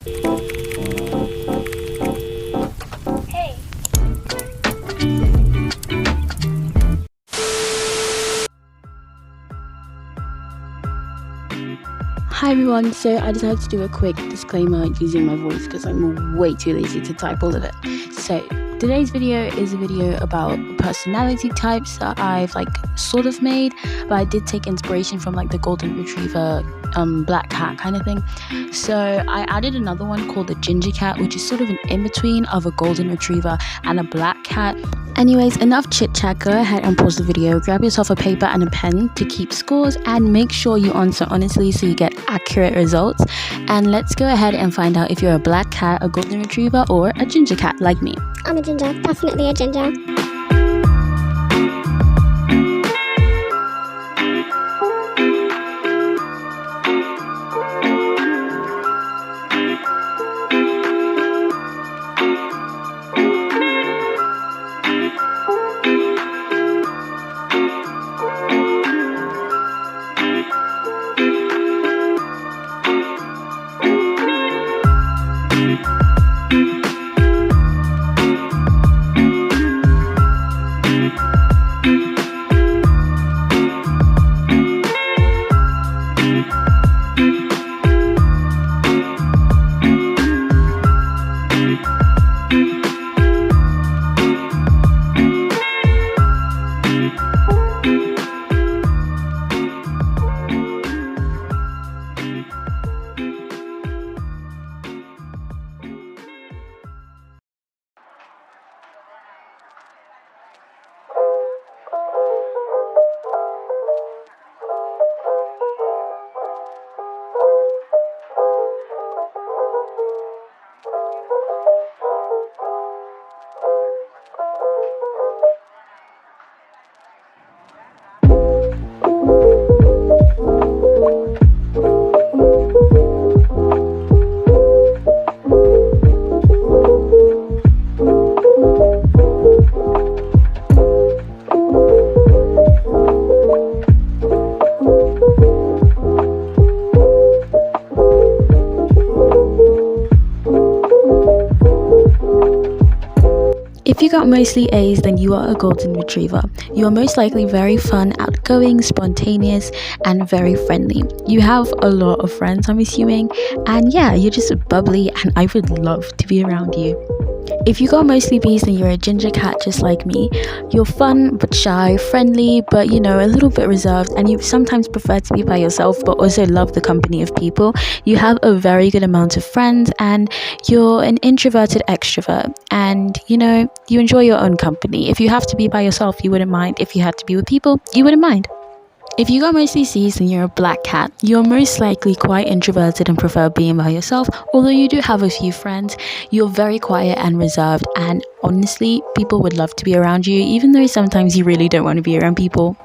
Hey. Hi everyone, so I decided to do a quick disclaimer using my voice because I'm way too lazy to type all of it. So today's video is a video about personality types that I've sort of made, but I did take inspiration from the golden retriever black cat kind of thing. So I added another one called the ginger cat, which is sort of an in-between of a golden retriever and a black cat. Anyways, enough chit chat. Go ahead and pause the video, grab yourself a paper and a pen to keep scores, and make sure you answer honestly so you get accurate results. And let's go ahead and find out if you're a black cat, a golden retriever, or a ginger cat like me. I'm a ginger, definitely a ginger. If you got mostly A's, then you are a golden retriever. You are most likely very fun, outgoing, spontaneous, and very friendly. You have a lot of friends, I'm assuming, and yeah, you're just bubbly and I would love to be around you. If you got mostly B's, then you're a ginger cat just like me. You're fun but shy, friendly but a little bit reserved, and you sometimes prefer to be by yourself but also love the company of people. You have a very good amount of friends and you're an introverted extrovert, and you enjoy your own company. If you have to be by yourself, you wouldn't mind. If you had to be with people, you wouldn't mind. If you got mostly C's, then you're a black cat. You're most likely quite introverted and prefer being by yourself, although you do have a few friends. You're very quiet and reserved, and honestly, people would love to be around you, even though sometimes you really don't want to be around people.